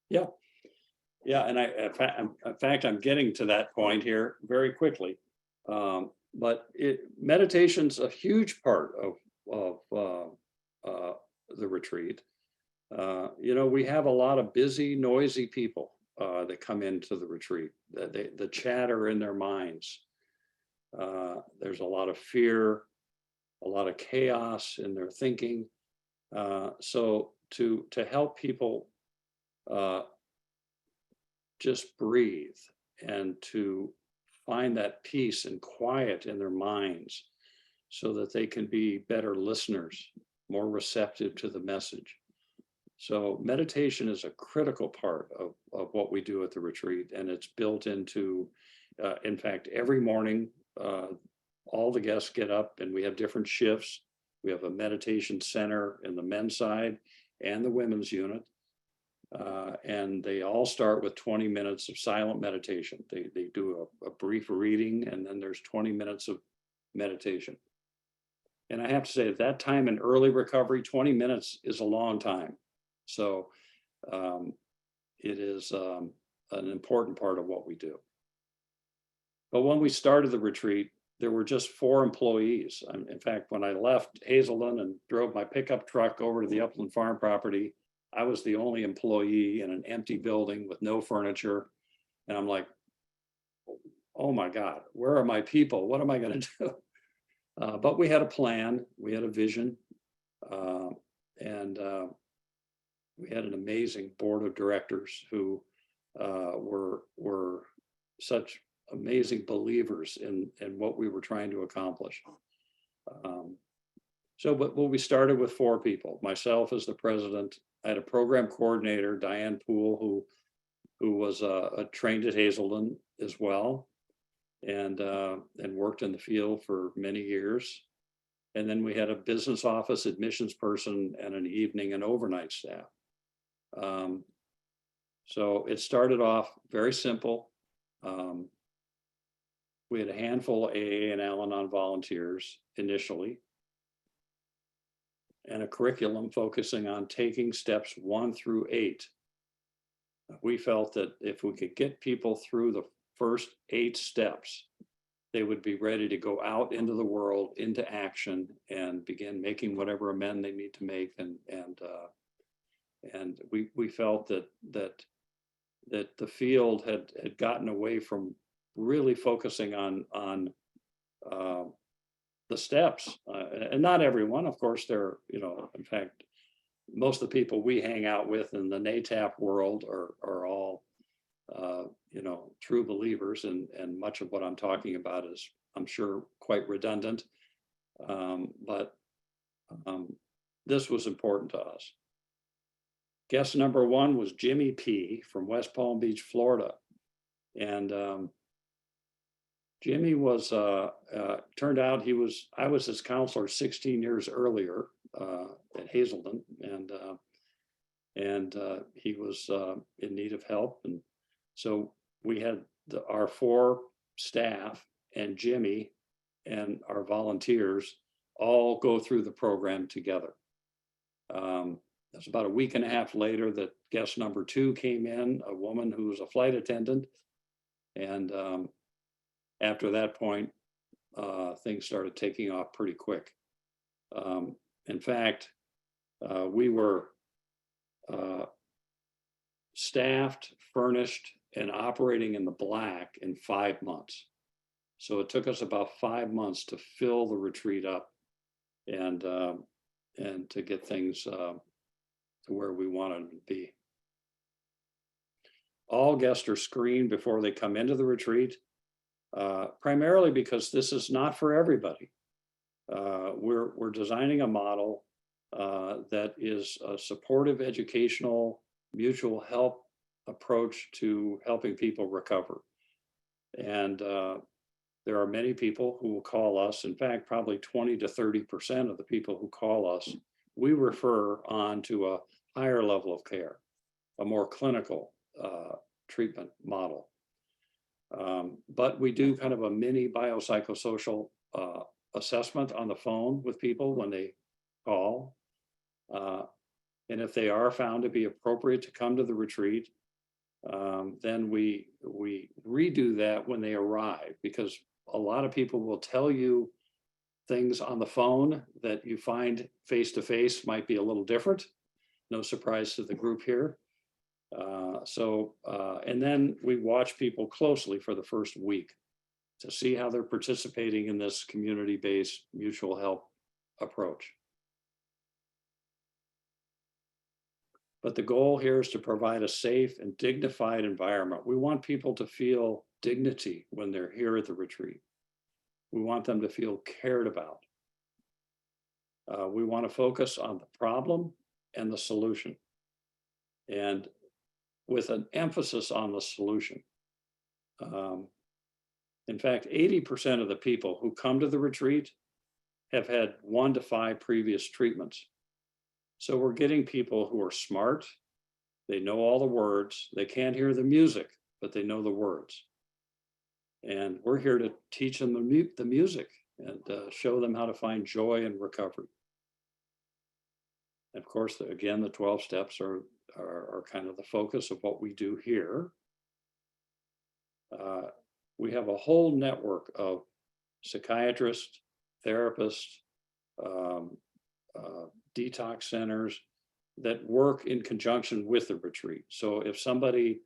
Yeah. Yeah. And in fact, I'm getting to that point here very quickly. But meditation's a huge part of the retreat. You know, we have a lot of busy, noisy people that come into the retreat. The chatter in their minds. There's a lot of fear, a lot of chaos in their thinking. So to help people just breathe and to find that peace and quiet in their minds so that they can be better listeners, more receptive to the message. So meditation is a critical part of what we do at the retreat, and it's built into, in fact, every morning, all the guests get up and we have different shifts. We have a meditation center in the men's side and the women's unit. And they all start with 20 minutes of silent meditation. They do a brief reading, and then there's 20 minutes of meditation. And I have to say, at that time in early recovery, 20 minutes is a long time. So it is an important part of what we do. But when we started the retreat, there were just 4 employees. In fact, when I left Hazelton and drove my pickup truck over to the Upland Farm property, I was the only employee in an empty building with no furniture. And I'm like, oh my God, where are my people? What am I going to do? But we had a plan, we had a vision. And we had an amazing board of directors who were such amazing believers in what we were trying to accomplish. But we started with 4 people, myself as the president. I had a program coordinator, Diane Poole, who was trained at Hazelden as well, and worked in the field for many years. And then we had a business office admissions person and an evening and overnight staff. So it started off very simple. We had a handful of AA and Al-Anon volunteers initially, and a curriculum focusing on taking steps 1 through 8. We felt that if we could get people through the first 8 steps, they would be ready to go out into the world, into action, and begin making whatever amend they need to make. And we felt that the field had gotten away from really focusing on the steps, and not everyone, of course. There, in fact, most of the people we hang out with in the NATAP world are all, true believers, and much of what I'm talking about is, I'm sure, quite redundant. But this was important to us. Guest number 1 was Jimmy P. from West Palm Beach, Florida. And Jimmy was, turned out I was his counselor 16 years earlier at Hazelden, and he was in need of help. And so we had our 4 staff and Jimmy and our volunteers all go through the program together. It was about a week and a half later that guest number 2 came in, a woman who was a flight attendant. And after that point, things started taking off pretty quick. In fact, we were staffed, furnished, and operating in the black in 5 months. So it took us about 5 months to fill the retreat up and to get things to where we wanted them to be. All guests are screened before they come into the retreat, primarily because this is not for everybody. We're designing a model that is a supportive, educational, mutual help approach to helping people recover. And there are many people who will call us. In fact, probably 20 to 30% of the people who call us, we refer on to a higher level of care, a more clinical treatment model. But we do kind of a mini biopsychosocial assessment on the phone with people when they call. And if they are found to be appropriate to come to the retreat, then we redo that when they arrive, because a lot of people will tell you things on the phone that you find face to face might be a little different. No surprise to the group here. And then we watch people closely for the first week to see how they're participating in this community-based mutual help approach. But the goal here is to provide a safe and dignified environment. We want people to feel dignity when they're here at the retreat. We want them to feel cared about. We want to focus on the problem and the solution, and with an emphasis on the solution. In fact, 80% of the people who come to the retreat have had 1 to 5 previous treatments. So we're getting people who are smart, they know all the words, they can't hear the music, but they know the words. And we're here to teach them the music and show them how to find joy and recovery. And of course, again, the 12 steps are kind of the focus of what we do here. We have a whole network of psychiatrists, therapists, detox centers that work in conjunction with the retreat. So if somebody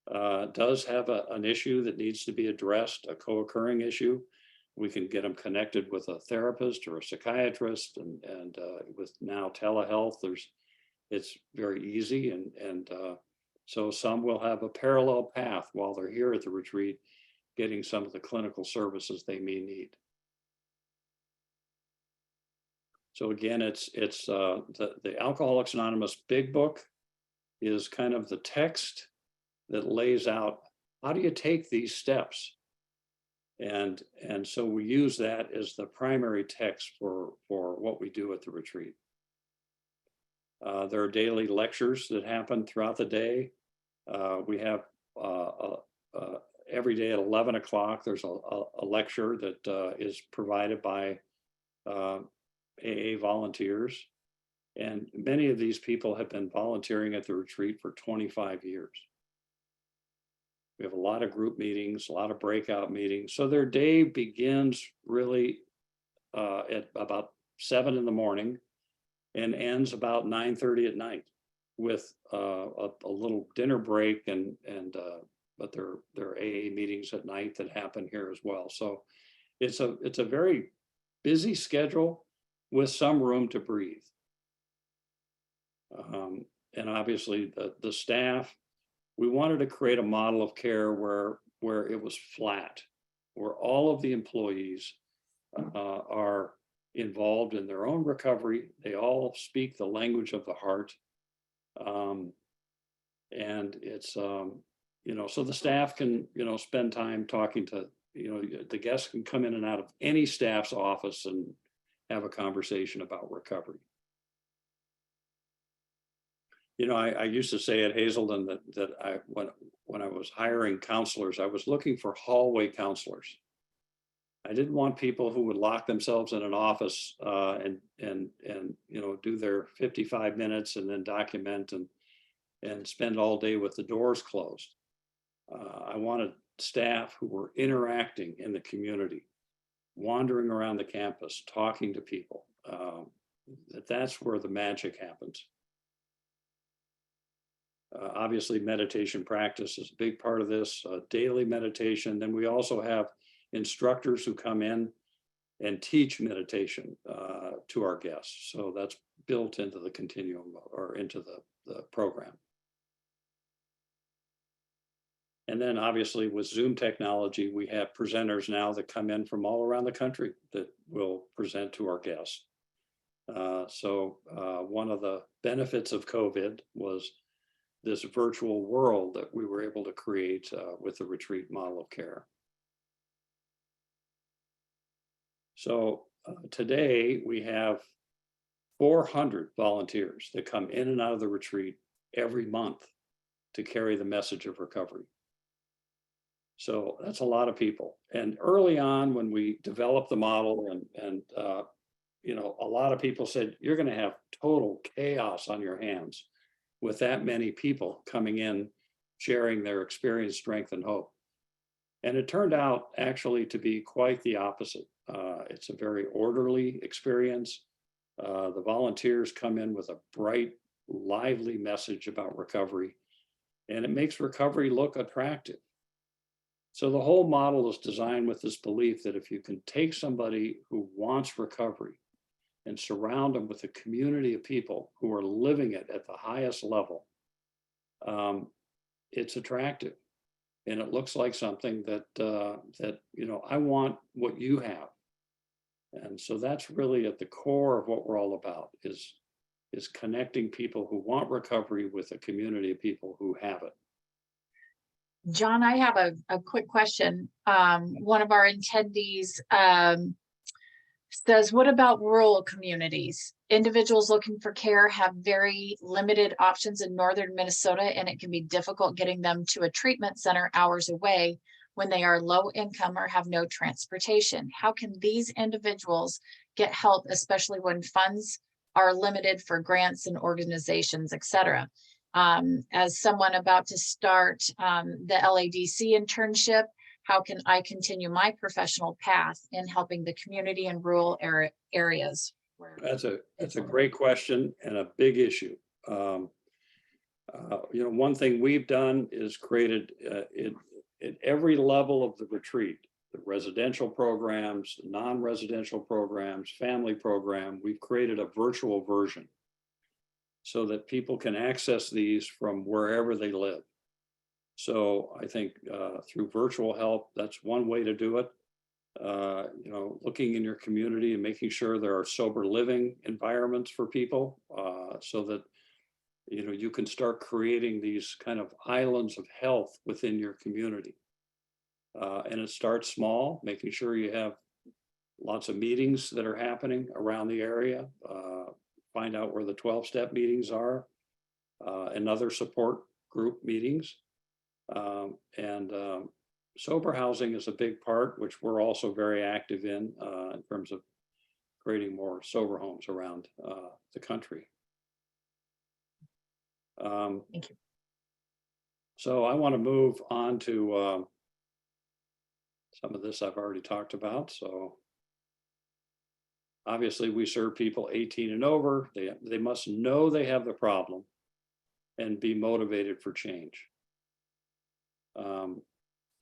does have an issue that needs to be addressed, a co-occurring issue, we can get them connected with a therapist or a psychiatrist, and with now telehealth, there's It's very easy, and so some will have a parallel path while they're here at the retreat, getting some of the clinical services they may need. So again, it's the Alcoholics Anonymous Big Book is kind of the text that lays out how do you take these steps, and so we use that as the primary text for what we do at the retreat. There are daily lectures that happen throughout the day. We have every day at 11 o'clock, there's a lecture that is provided by AA volunteers. And many of these people have been volunteering at the retreat for 25 years. We have a lot of group meetings, a lot of breakout meetings. So their day begins really at about 7 in the morning and ends about 9:30 at night with a little dinner break but there are AA meetings at night that happen here as well. So it's a very busy schedule with some room to breathe. And obviously the staff, we wanted to create a model of care where it was flat, where all of the employees are involved in their own recovery. They all speak the language of the heart. And it's, so the staff can, spend time talking to, the guests can come in and out of any staff's office and have a conversation about recovery. I used to say at Hazelden that when I was hiring counselors, I was looking for hallway counselors. I didn't want people who would lock themselves in an office and do their 55 minutes and then document and spend all day with the doors closed. I wanted staff who were interacting in the community, wandering around the campus, talking to people. That's where the magic happens. Obviously, meditation practice is a big part of this, daily meditation. Then we also have instructors who come in and teach meditation to our guests. So that's built into the continuum or into the program. And then obviously with Zoom technology, we have presenters now that come in from all around the country that will present to our guests. So one of the benefits of COVID was this virtual world that we were able to create with the retreat model of care. So today we have 400 volunteers that come in and out of the retreat every month to carry the message of recovery. So that's a lot of people. And early on when we developed the model and a lot of people said, you're going to have total chaos on your hands with that many people coming in, sharing their experience, strength, and hope. And it turned out actually to be quite the opposite. It's a very orderly experience. The volunteers come in with a bright, lively message about recovery, and it makes recovery look attractive. So the whole model is designed with this belief that if you can take somebody who wants recovery and surround them with a community of people who are living it at the highest level, it's attractive. And it looks like something that I want what you have. And so that's really at the core of what we're all about is connecting people who want recovery with a community of people who have it. John, I have a quick question. One of our attendees says, what about rural communities? Individuals looking for care have very limited options in northern Minnesota, and it can be difficult getting them to a treatment center hours away when they are low income or have no transportation. How can these individuals get help, especially when funds are limited for grants and organizations, et cetera? As someone about to start the LADC internship, how can I continue my professional path in helping the community and rural areas? That's a great question and a big issue. One thing we've done is created at every level of the retreat, the residential programs, the non-residential programs, family program, we've created a virtual version. so that people can access these from wherever they live. So I think through virtual help, that's one way to do it. Looking in your community and making sure there are sober living environments for people, so that you can start creating these kind of islands of health within your community. And it starts small, making sure you have lots of meetings that are happening around the area. Find out where the 12-step meetings are, and other support group meetings. And sober housing is a big part, which we're also very active in terms of creating more sober homes around the country. Thank you. So I want to move on to some of this I've already talked about. So obviously we serve people 18 and over. They must know they have the problem and be motivated for change.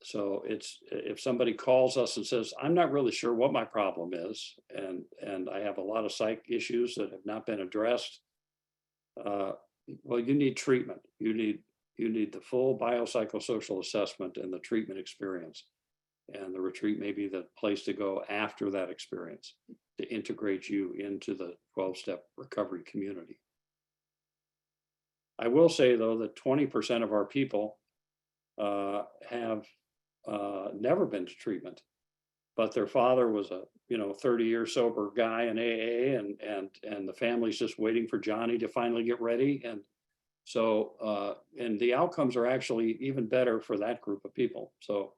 So it's, if somebody calls us and says, I'm not really sure what my problem is, and I have a lot of psych issues that have not been addressed, well, you need treatment. You need the full biopsychosocial assessment and the treatment experience. And the retreat may be the place to go after that experience to integrate you into the 12-step recovery community. I will say, though, that 20% of our people have never been to treatment, but their father was a 30-year sober guy in AA, and the family's just waiting for Johnny to finally get ready. And so and the outcomes are actually even better for that group of people. So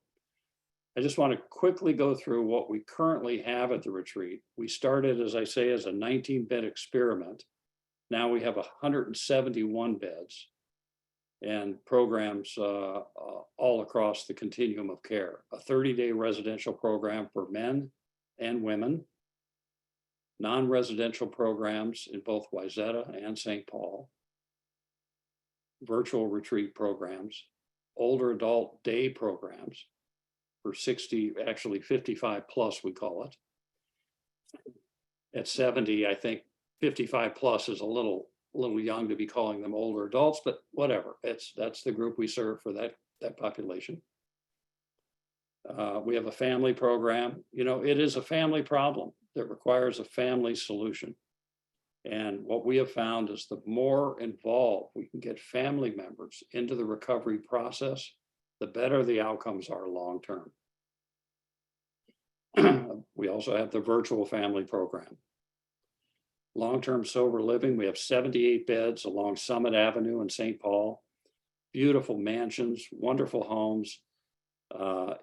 I just want to quickly go through what we currently have at the retreat. We started, as I say, as a 19-bed experiment. Now we have 171 beds and programs all across the continuum of care. A 30-day residential program for men and women, non-residential programs in both Wayzata and St. Paul, virtual retreat programs, older adult day programs for 60, actually 55 plus, we call it. At 70, I think 55 plus is a little young to be calling them older adults, but whatever. That's the group we serve for that population. We have a family program. It is a family problem that requires a family solution. And what we have found is the more involved we can get family members into the recovery process, the better the outcomes are long term. We also have the virtual family program. Long-term sober living, we have 78 beds along Summit Avenue in St. Paul. Beautiful mansions, wonderful homes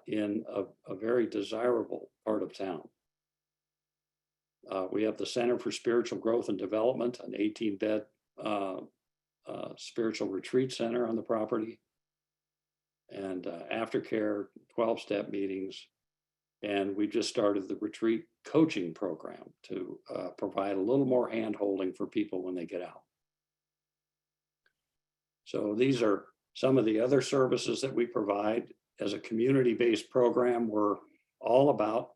in a very desirable part of town. We have the Center for Spiritual Growth and Development, an 18-bed spiritual retreat center on the property, and aftercare, 12-step meetings. And we just started the retreat coaching program to provide a little more hand-holding for people when they get out. So these are some of the other services that we provide. As a community-based program, we're all about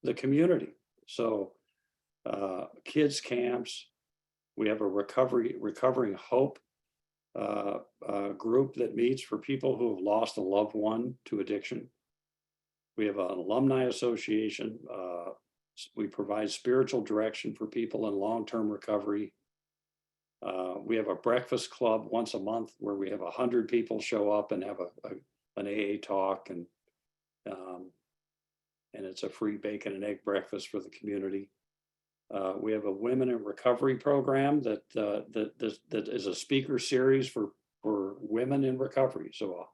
the community. So kids camps, we have a recovering hope group that meets for people who have lost a loved one to addiction. We have an alumni association. We provide spiritual direction for people in long-term recovery. We have a breakfast club once a month where we have 100 people show up and have an AA talk, and it's a free bacon and egg breakfast for the community. We have a women in recovery program that is a speaker series for women in recovery. So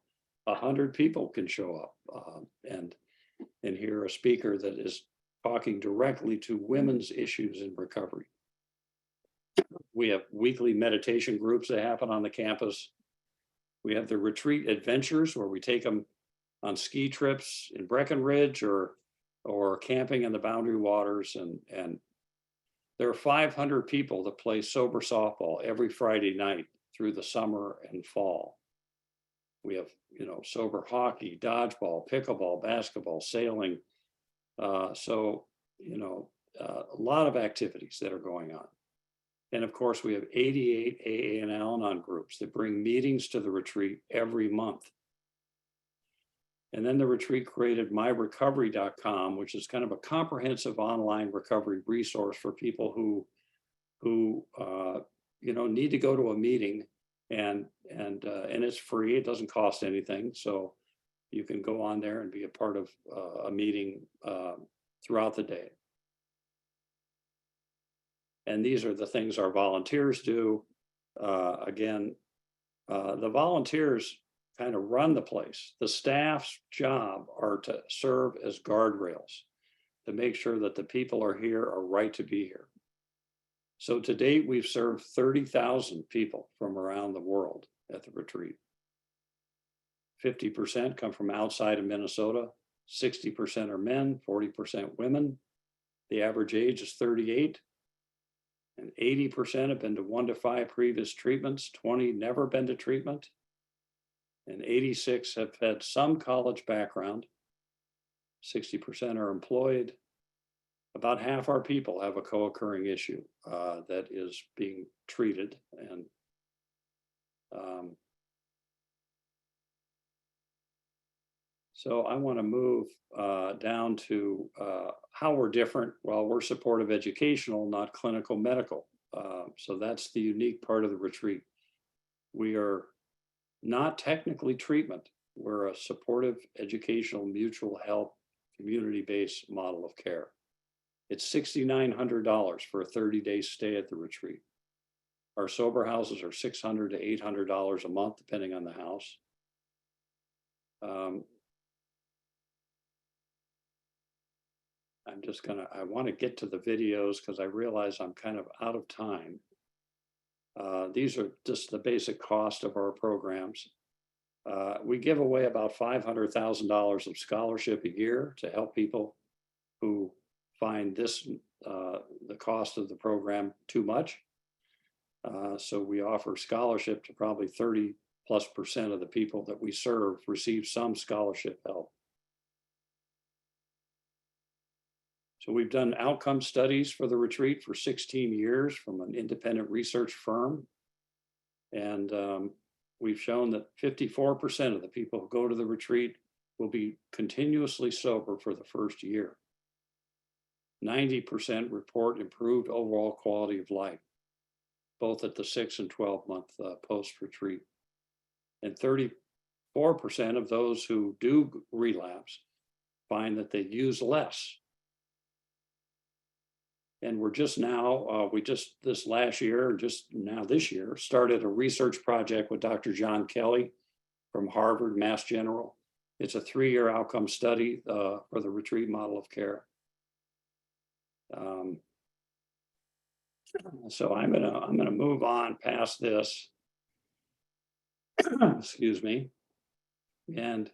100 people can show up and hear a speaker that is talking directly to women's issues in recovery. We have weekly meditation groups that happen on the campus. We have the retreat adventures where we take them on ski trips in Breckenridge or camping in the Boundary Waters. And there are 500 people that play sober softball every Friday night through the summer and fall. We have, sober hockey, dodgeball, pickleball, basketball, sailing. So a lot of activities that are going on. And of course, we have 88 AA and Al-Anon groups that bring meetings to the retreat every month. And then the retreat created myrecovery.com, which is kind of a comprehensive online recovery resource for people who need to go to a meeting, and it's free. It doesn't cost anything, so you can go on there and be a part of a meeting throughout the day. And these are the things our volunteers do. Again, the volunteers kind of run the place. The staff's job are to serve as guardrails, to make sure that the people are here are right to be here. So to date, we've served 30,000 people from around the world at the retreat. 50% come from outside of Minnesota, 60% are men, 40% women. The average age is 38. And 80% have been to 1 to 5 previous treatments, 20 never been to treatment, and 86 have had some college background. 60% are employed. About half our people have a co-occurring issue that is being treated. And so I want to move down to how we're different. Well, we're supportive educational, not clinical medical. So that's the unique part of the retreat. We are not technically treatment. We're a supportive educational mutual help community-based model of care. It's $6,900 for a 30-day stay at the retreat. Our sober houses are $600 to $800 a month, depending on the house. I want to get to the videos because I realize I'm kind of out of time. These are just the basic cost of our programs. We give away about $500,000 of scholarship a year to help people who find the cost of the program too much. So we offer scholarship to probably 30+% of the people that we serve receive some scholarship help. So we've done outcome studies for the retreat for 16 years from an independent research firm. And we've shown that 54% of the people who go to the retreat will be continuously sober for the first year. 90% report improved overall quality of life, both at the 6 and 12-month post-retreat. And 34% of those who do relapse find that they use less. And we're just now, this last year, just now this year, started a research project with Dr. John Kelly from Harvard, Mass General. It's a 3-year outcome study for the retreat model of care. So I'm gonna move on past this, excuse me, and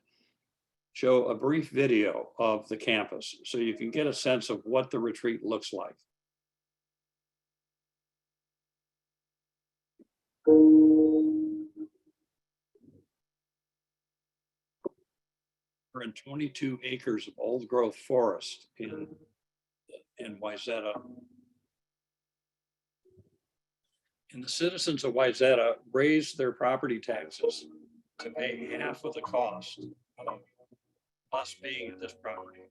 show a brief video of the campus so you can get a sense of what the retreat looks like. We're in 22 acres of old growth forest in Wayzata. And the citizens of Wayzata raised their property taxes to pay half of the cost of us being at this property.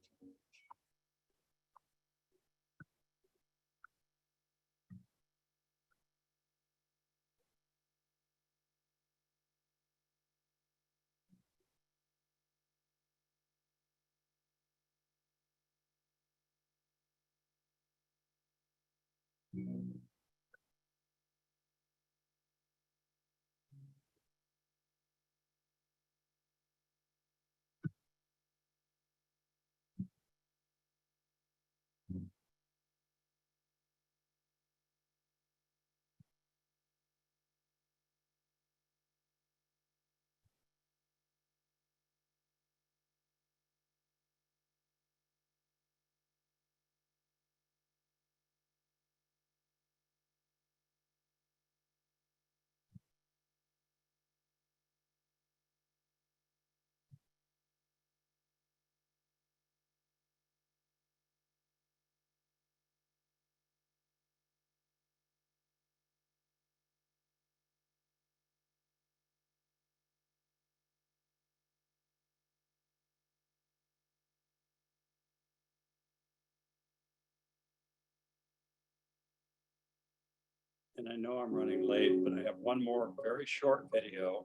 And I know I'm running late, but I have one more very short video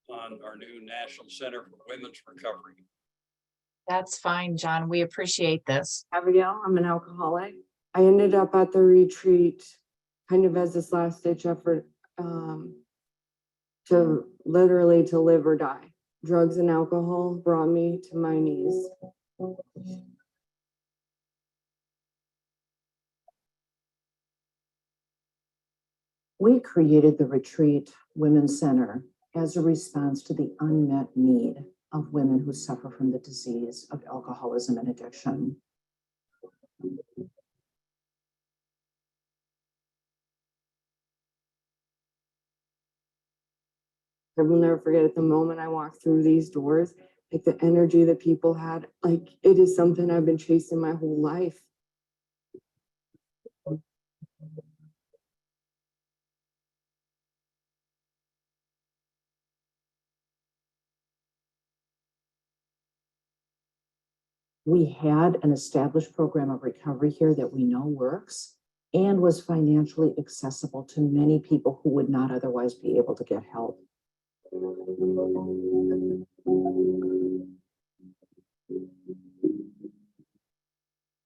on our new National Center for Women's Recovery. That's fine, John. We appreciate this. Abigail, I'm an alcoholic. I ended up at the retreat kind of as this last ditch effort to literally to live or die. Drugs and alcohol brought me to my knees. We created the Retreat Women's Center as a response to the unmet need of women who suffer from the disease of alcoholism and addiction. I will never forget at the moment I walked through these doors, like the energy that people had, like it is something I've been chasing my whole life. We had an established program of recovery here that we know works and was financially accessible to many people who would not otherwise be able to get help.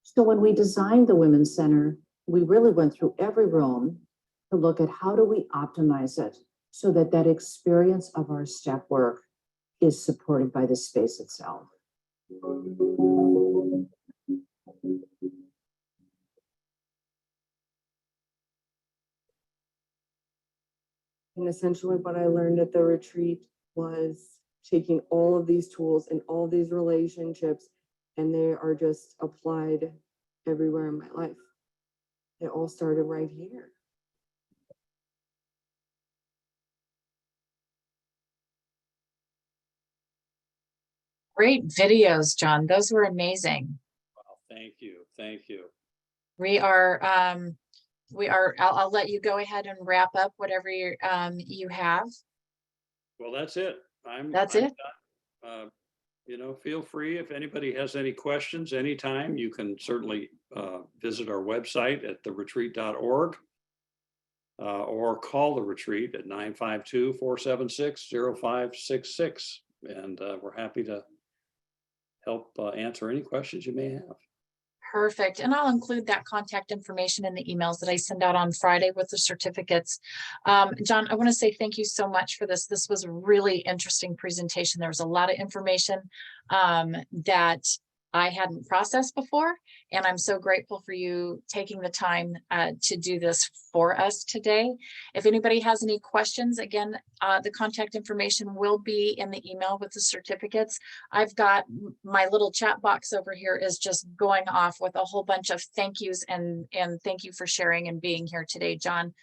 So when we designed the Women's Center, we really went through every room to look at how do we optimize it so that that experience of our step work is supported by the space itself. And essentially what I learned at the retreat was taking all of these tools and all these relationships, and they are just applied everywhere in my life. It all started right here. Great videos, John. Those were amazing. Wow, thank you. Thank you. I'll let you go ahead and wrap up whatever you have. Well, that's it. That's I'm it. done. You know, feel free if anybody has any questions anytime, you can certainly visit our website at theretreat.org or call the retreat at 952-476-0566. And we're happy to help answer any questions you may have. Perfect. And I'll include that contact information in the emails that I send out on Friday with the certificates. John, I want to say thank you so much for this. This was a really interesting presentation. There was a lot of information that I hadn't processed before, and I'm so grateful for you taking the time to do this for us today. If anybody has any questions, again, the contact information will be in the email with the certificates. I've got my little chat box over here is just going off with a whole bunch of thank yous and thank you for sharing and being here today, John.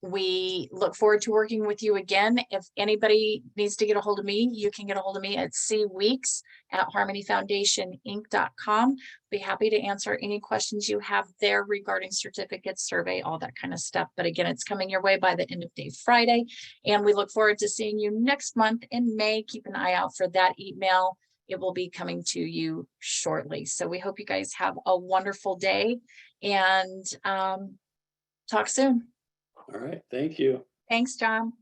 We look forward to working with you again. If anybody needs to get a hold of me, you can get a hold of me at cweeks@harmonyfoundationinc.com. Be happy to answer any questions you have there regarding certificates, survey, all that kind of stuff. But again, it's coming your way by the end of day Friday. And we look forward to seeing you next month in May. Keep an eye out for that email. It will be coming to you shortly. So we hope you guys have a wonderful day and talk soon. All right. Thank you. Thanks, John.